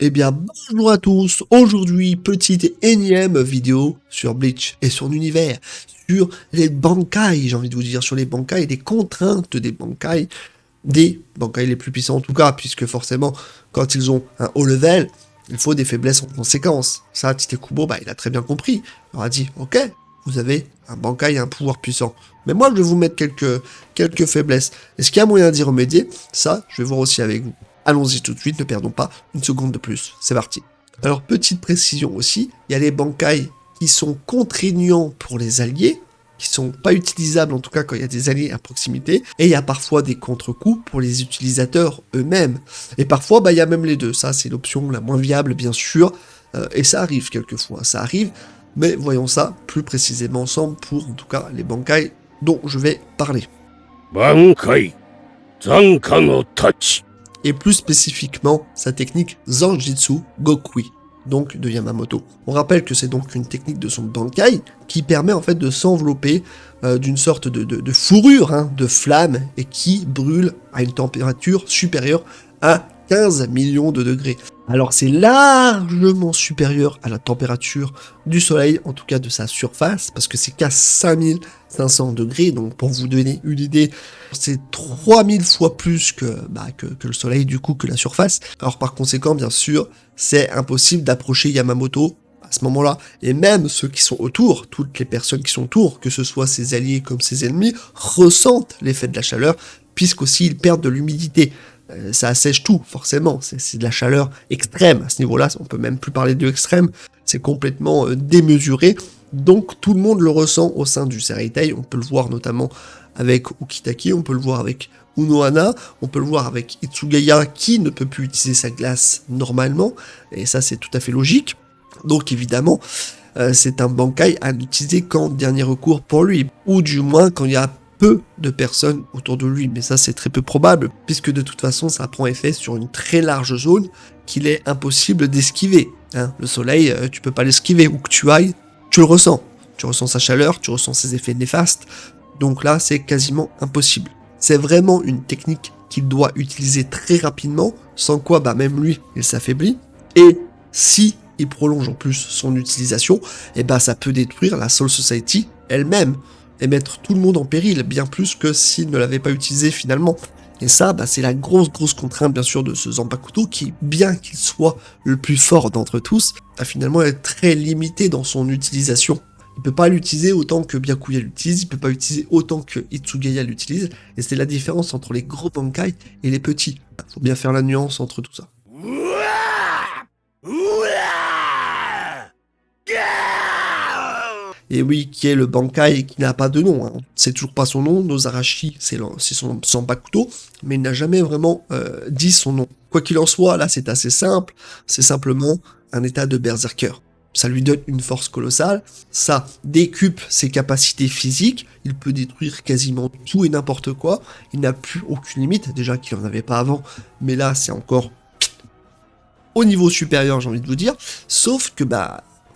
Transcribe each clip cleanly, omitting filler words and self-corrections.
Eh bien, bonjour à tous. Aujourd'hui, petite et énième vidéo sur Bleach et son univers, sur les Bankai, j'ai envie de vous dire, sur les Bankai et les contraintes des Bankai les plus puissants en tout cas, puisque forcément, quand ils ont un haut level, il faut des faiblesses en conséquence. Ça, Tite-Kubo, il a très bien compris. Il leur a dit, ok, vous avez un Bankai et un pouvoir puissant. Mais moi, je vais vous mettre quelques faiblesses. Est-ce qu'il y a moyen d'y remédier? Ça, je vais voir aussi avec vous. Allons-y tout de suite, ne perdons pas une seconde de plus. C'est parti. Alors, petite précision aussi, il y a les Bankai qui sont contraignants pour les alliés, qui sont pas utilisables en tout cas quand il y a des alliés à proximité, et il y a parfois des contre-coups pour les utilisateurs eux-mêmes. Et parfois, il y a même les deux. Ça, c'est l'option la moins viable, bien sûr, et ça arrive quelquefois, ça arrive, mais voyons ça plus précisément ensemble pour, en tout cas, les Bankai dont je vais parler. Bankai Zanka no Tachi. Et plus spécifiquement sa technique Zanjitsu Gokui, donc de Yamamoto. On rappelle que c'est donc une technique de son Bankai qui permet en fait de s'envelopper d'une sorte de fourrure, de flamme, et qui brûle à une température supérieure à 15 millions de degrés. Alors c'est largement supérieur à la température du soleil, en tout cas de sa surface, parce que c'est qu'à 5500 degrés, donc pour vous donner une idée, c'est 3000 fois plus que le soleil, du coup, que la surface. Alors par conséquent, bien sûr, c'est impossible d'approcher Yamamoto à ce moment-là, et même ceux qui sont autour, toutes les personnes qui sont autour, que ce soit ses alliés comme ses ennemis, ressentent l'effet de la chaleur, puisqu'aussi ils perdent de l'humidité. Ça assèche tout, forcément, c'est de la chaleur extrême, à ce niveau-là, on peut même plus parler de extrême, c'est complètement démesuré, donc tout le monde le ressent au sein du Seireitei, on peut le voir notamment avec Ukitake, on peut le voir avec Unohana, on peut le voir avec Itsugaya qui ne peut plus utiliser sa glace normalement, et ça c'est tout à fait logique, donc évidemment, c'est un Bankai à n'utiliser qu'en dernier recours pour lui, ou du moins quand il y a peu de personnes autour de lui, mais ça c'est très peu probable, puisque de toute façon ça prend effet sur une très large zone qu'il est impossible d'esquiver. Le soleil, tu peux pas l'esquiver, où que tu ailles, tu le ressens. Tu ressens sa chaleur, tu ressens ses effets néfastes, donc là c'est quasiment impossible. C'est vraiment une technique qu'il doit utiliser très rapidement, sans quoi même lui il s'affaiblit, et si il prolonge en plus son utilisation, ça peut détruire la Soul Society elle-même, et mettre tout le monde en péril, bien plus que s'il ne l'avait pas utilisé finalement. Et ça, c'est la grosse contrainte bien sûr de ce Zanpakuto qui, bien qu'il soit le plus fort d'entre tous, a finalement être très limité dans son utilisation. Il peut pas l'utiliser autant que Byakuya l'utilise, il peut pas l'utiliser autant que Itsugaya l'utilise, et c'est la différence entre les gros Bankai et les petits. Faut bien faire la nuance entre tout ça. Et oui, qui est le Bankai qui n'a pas de nom, c'est toujours pas son nom, Nozarashi c'est son Zanpakuto, mais il n'a jamais vraiment dit son nom. Quoi qu'il en soit, là c'est assez simple, c'est simplement un état de berserker. Ça lui donne une force colossale, ça décuple ses capacités physiques, il peut détruire quasiment tout et n'importe quoi, il n'a plus aucune limite, déjà qu'il n'en avait pas avant, mais là c'est encore au niveau supérieur j'ai envie de vous dire, sauf que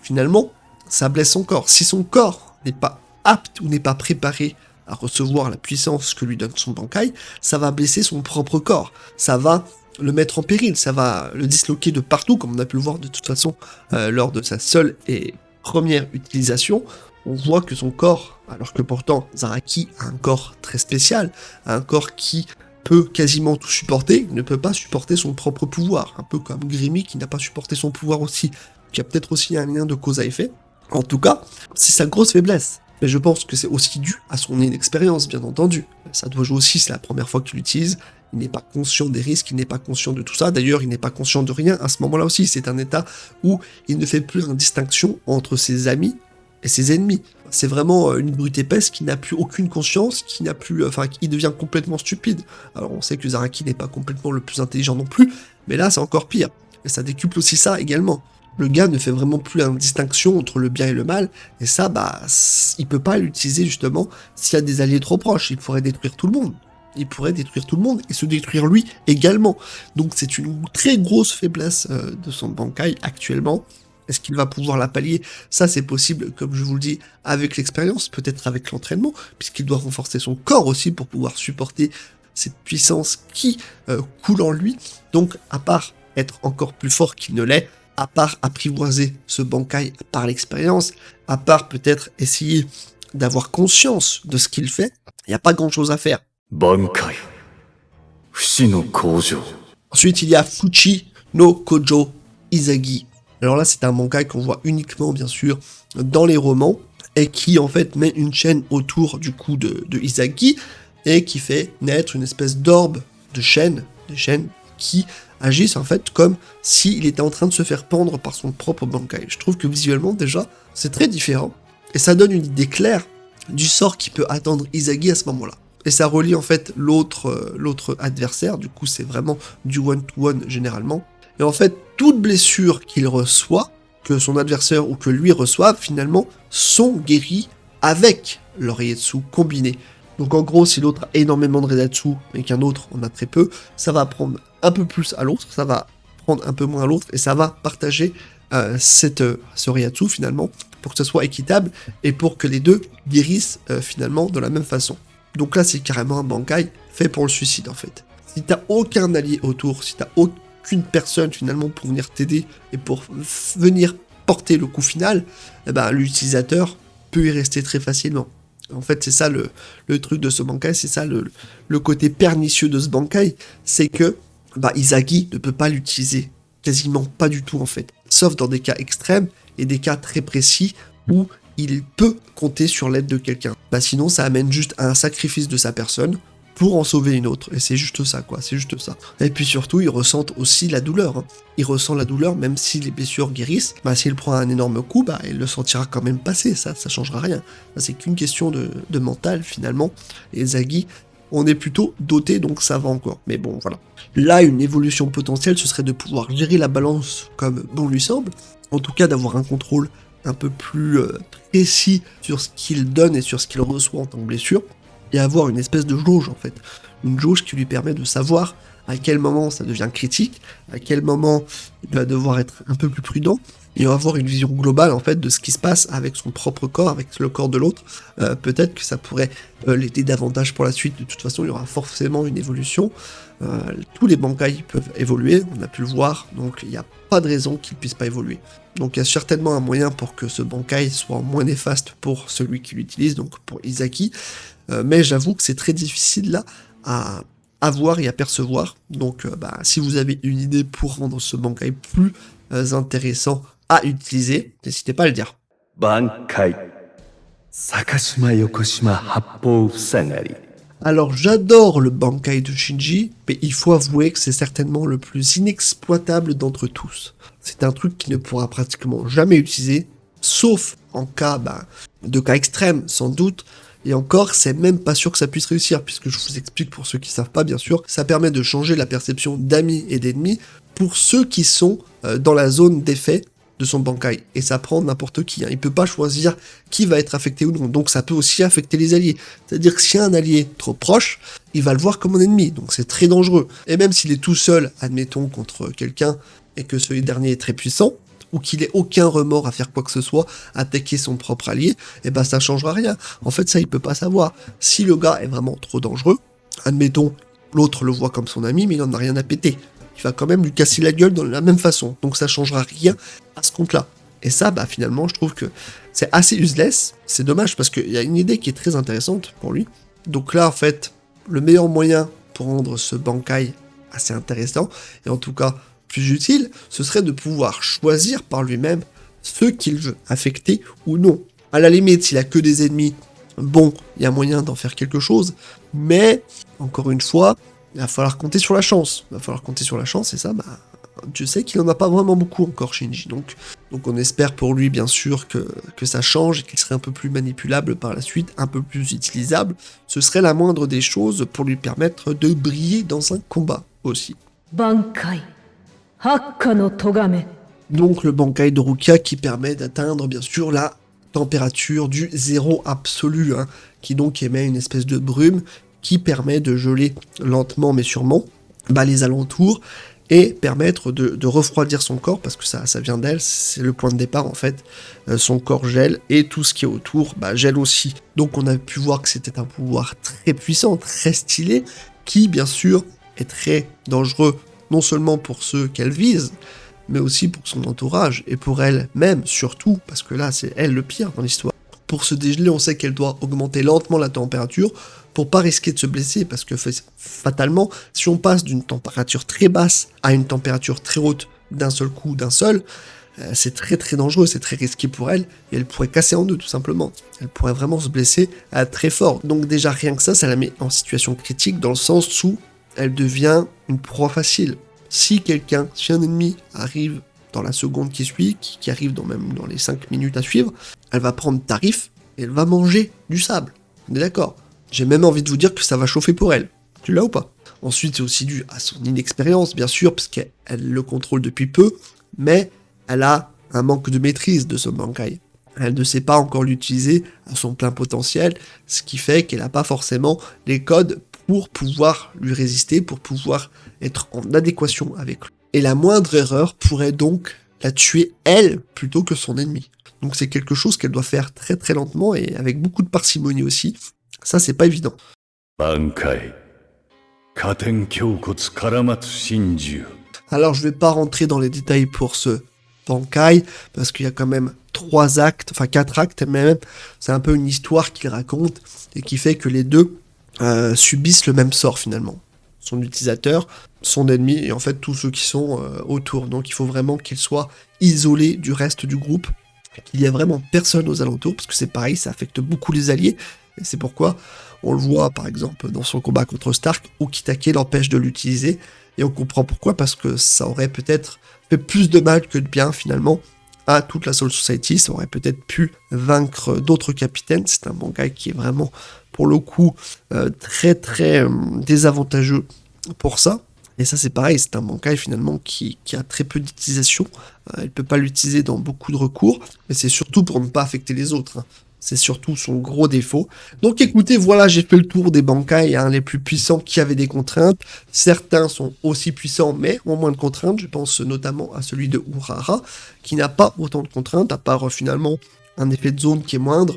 finalement, ça blesse son corps. Si son corps n'est pas apte ou n'est pas préparé à recevoir la puissance que lui donne son Bankai, ça va blesser son propre corps. Ça va le mettre en péril, ça va le disloquer de partout, comme on a pu le voir de toute façon lors de sa seule et première utilisation. On voit que son corps, alors que pourtant Zaraki a un corps très spécial, un corps qui peut quasiment tout supporter, ne peut pas supporter son propre pouvoir. Un peu comme Grimy qui n'a pas supporté son pouvoir aussi, qui a peut-être aussi un lien de cause à effet. En tout cas, c'est sa grosse faiblesse. Mais je pense que c'est aussi dû à son inexpérience, bien entendu. Ça doit jouer aussi, c'est la première fois qu'il l'utilise. Il n'est pas conscient des risques, il n'est pas conscient de tout ça. D'ailleurs, il n'est pas conscient de rien à ce moment-là aussi. C'est un état où il ne fait plus une distinction entre ses amis et ses ennemis. C'est vraiment une brute épaisse qui n'a plus aucune conscience, qui devient complètement stupide. Alors on sait que Zaraki n'est pas complètement le plus intelligent non plus, mais là c'est encore pire. Et ça décuple aussi ça également. Le gars ne fait vraiment plus la distinction entre le bien et le mal, et ça, il peut pas l'utiliser justement s'il y a des alliés trop proches, il pourrait détruire tout le monde. Il pourrait détruire tout le monde et se détruire lui également. Donc c'est une très grosse faiblesse de son Bankai actuellement. Est-ce qu'il va pouvoir la pallier? Ça c'est possible, comme je vous le dis, avec l'expérience, peut-être avec l'entraînement, puisqu'il doit renforcer son corps aussi pour pouvoir supporter cette puissance qui coule en lui. Donc à part être encore plus fort qu'il ne l'est, à part apprivoiser ce Bankai par l'expérience, à part peut-être essayer d'avoir conscience de ce qu'il fait, il n'y a pas grand-chose à faire. 挽回不死の工場 Ensuite, il y a Fuchi no Kojo Izagi. Alors là, c'est un Bankai qu'on voit uniquement, bien sûr, dans les romans, et qui, en fait, met une chaîne autour du cou de Izagi, et qui fait naître une espèce d'orbe de chaînes, des chaînes qui agissent, en fait, comme s'il était en train de se faire pendre par son propre Bankai. Je trouve que visuellement, déjà, c'est très différent, et ça donne une idée claire du sort qui peut attendre Izagi à ce moment-là. Et ça relie en fait l'autre adversaire, du coup c'est vraiment du one-to-one généralement. Et en fait, toute blessure qu'il reçoit, que son adversaire ou que lui reçoive, finalement, sont guéries avec le Reiatsu combiné. Donc en gros, si l'autre a énormément de Reiatsu et qu'un autre en a très peu, ça va prendre un peu plus à l'autre, ça va prendre un peu moins à l'autre, et ça va partager ce Reiatsu finalement, pour que ce soit équitable, et pour que les deux guérissent finalement de la même façon. Donc là, c'est carrément un Bankai fait pour le suicide, en fait. Si t'as aucun allié autour, si t'as aucune personne, finalement, pour venir t'aider et pour venir porter le coup final, eh ben, l'utilisateur peut y rester très facilement. En fait, c'est ça le truc de ce Bankai, c'est ça le côté pernicieux de ce Bankai, c'est que Izagi ne peut pas l'utiliser. Quasiment pas du tout, en fait. Sauf dans des cas extrêmes et des cas très précis où il peut compter sur l'aide de quelqu'un. Sinon, ça amène juste à un sacrifice de sa personne pour en sauver une autre. Et c'est juste ça, quoi. C'est juste ça. Et puis surtout, il ressent aussi la douleur. Hein. Il ressent la douleur, même si les blessures guérissent. S'il prend un énorme coup, il le sentira quand même passer. Ça changera rien. C'est qu'une question de mental, finalement. Et Zagi, on est plutôt doté, donc ça va encore. Mais bon, voilà. Là, une évolution potentielle, ce serait de pouvoir gérer la balance comme bon lui semble. En tout cas, d'avoir un contrôle un peu plus précis sur ce qu'il donne et sur ce qu'il reçoit en tant que blessure, et avoir une espèce de jauge en fait, une jauge qui lui permet de savoir à quel moment ça devient critique, à quel moment il va devoir être un peu plus prudent, et avoir une vision globale en fait de ce qui se passe avec son propre corps, avec le corps de l'autre. Peut-être que ça pourrait l'aider davantage pour la suite. De toute façon, il y aura forcément une évolution. Tous les Bankai peuvent évoluer, on a pu le voir, donc il n'y a pas de raison qu'ils ne puissent pas évoluer. Donc il y a certainement un moyen pour que ce Bankai soit moins néfaste pour celui qui l'utilise, donc pour Izaki, mais j'avoue que c'est très difficile là à voir et à percevoir. Donc si vous avez une idée pour rendre ce Bankai plus intéressant à utiliser, n'hésitez pas à le dire. Bankai Sakashima Yokoshima Happo Fusangari. Alors j'adore le Bankai de Shinji, mais il faut avouer que c'est certainement le plus inexploitable d'entre tous. C'est un truc qui ne pourra pratiquement jamais utiliser, sauf en cas de cas extrêmes sans doute, et encore c'est même pas sûr que ça puisse réussir, puisque je vous explique pour ceux qui savent pas bien sûr, ça permet de changer la perception d'amis et d'ennemis pour ceux qui sont dans la zone d'effet de son Bankai, et ça prend n'importe qui, hein. Il peut pas choisir qui va être affecté ou non, donc ça peut aussi affecter les alliés, c'est-à-dire que si un allié trop proche, il va le voir comme un ennemi, donc c'est très dangereux, et même s'il est tout seul, admettons, contre quelqu'un, et que ce dernier est très puissant, ou qu'il ait aucun remords à faire quoi que ce soit, attaquer son propre allié, et ça changera rien, en fait ça il peut pas savoir, si le gars est vraiment trop dangereux, admettons, l'autre le voit comme son ami, mais il en a rien à péter, il va quand même lui casser la gueule de la même façon, donc ça changera rien à ce compte-là. Et ça, finalement, je trouve que c'est assez useless, c'est dommage, parce qu'il y a une idée qui est très intéressante pour lui. Donc là, en fait, le meilleur moyen pour rendre ce Bankai assez intéressant, et en tout cas plus utile, ce serait de pouvoir choisir par lui-même ceux qu'il veut affecter ou non. À la limite, s'il a que des ennemis, bon, il y a moyen d'en faire quelque chose, mais, encore une fois, il va falloir compter sur la chance. Il va falloir compter sur la chance, et ça, je sais qu'il n'en a pas vraiment beaucoup encore, Shinji. Donc on espère pour lui, bien sûr, que ça change et qu'il serait un peu plus manipulable par la suite, un peu plus utilisable. Ce serait la moindre des choses pour lui permettre de briller dans un combat aussi. Bankai Hakka no Togame. Donc le Bankai de Rukia qui permet d'atteindre, bien sûr, la température du zéro absolu, hein, qui donc émet une espèce de brume qui permet de geler lentement mais sûrement les alentours et permettre de refroidir son corps, parce que ça vient d'elle, c'est le point de départ en fait, son corps gèle et tout ce qui est autour gèle aussi. Donc on a pu voir que c'était un pouvoir très puissant, très stylé, qui bien sûr est très dangereux non seulement pour ceux qu'elle vise, mais aussi pour son entourage, et pour elle-même surtout, parce que là c'est elle le pire dans l'histoire. Pour se dégeler, on sait qu'elle doit augmenter lentement la température, pour pas risquer de se blesser, parce que fatalement, si on passe d'une température très basse à une température très haute d'un seul coup, c'est très très dangereux, c'est très risqué pour elle, et elle pourrait casser en deux tout simplement. Elle pourrait vraiment se blesser très fort. Donc déjà rien que ça la met en situation critique, dans le sens où elle devient une proie facile. Si un ennemi arrive dans la seconde qui suit, qui arrive même dans les 5 minutes à suivre, elle va prendre tarif et elle va manger du sable. On est d'accord? J'ai même envie de vous dire que ça va chauffer pour elle. Tu l'as ou pas? Ensuite, c'est aussi dû à son inexpérience, bien sûr, parce qu'elle le contrôle depuis peu, mais elle a un manque de maîtrise de son Bankai. Elle ne sait pas encore l'utiliser à son plein potentiel, ce qui fait qu'elle n'a pas forcément les codes pour pouvoir lui résister, pour pouvoir être en adéquation avec lui. Et la moindre erreur pourrait donc la tuer elle plutôt que son ennemi. Donc c'est quelque chose qu'elle doit faire très très lentement et avec beaucoup de parcimonie aussi. Ça c'est pas évident. Bankai. Katen Kyokotsu Karamatsu Shinju. Alors je vais pas rentrer dans les détails pour ce Bankai, parce qu'il y a quand même 4 actes même. C'est un peu une histoire qu'il raconte et qui fait que les deux subissent le même sort finalement. Son utilisateur, son ennemi et en fait tous ceux qui sont autour. Donc il faut vraiment qu'il soit isolé du reste du groupe, qu'il y ait vraiment personne aux alentours, parce que c'est pareil, ça affecte beaucoup les alliés, et c'est pourquoi on le voit par exemple dans son combat contre Stark, où Kitake l'empêche de l'utiliser, et on comprend pourquoi, parce que ça aurait peut-être fait plus de mal que de bien finalement à toute la Soul Society, ça aurait peut-être pu vaincre d'autres capitaines. C'est un Bankai qui est vraiment pour le coup très très désavantageux pour ça. Et ça c'est pareil, c'est un Bankai finalement qui a très peu d'utilisation, elle ne peut pas l'utiliser dans beaucoup de recours, mais c'est surtout pour ne pas affecter les autres, hein. C'est surtout son gros défaut. Donc écoutez, voilà, j'ai fait le tour des Bankai, hein, les plus puissants qui avaient des contraintes. Certains sont aussi puissants, mais ont moins de contraintes. Je pense notamment à celui de Urara, qui n'a pas autant de contraintes, à part finalement un effet de zone qui est moindre.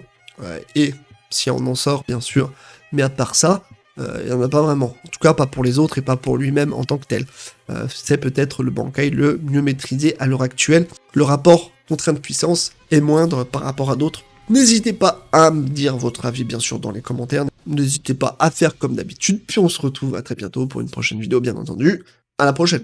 Et si on en sort, bien sûr. Mais à part ça, il n'y en a pas vraiment. En tout cas, pas pour les autres et pas pour lui-même en tant que tel. C'est peut-être le Bankai le mieux maîtrisé à l'heure actuelle. Le rapport contrainte-puissance est moindre par rapport à d'autres. N'hésitez pas à me dire votre avis, bien sûr, dans les commentaires. N'hésitez pas à faire comme d'habitude. Puis on se retrouve à très bientôt pour une prochaine vidéo, bien entendu. À la prochaine.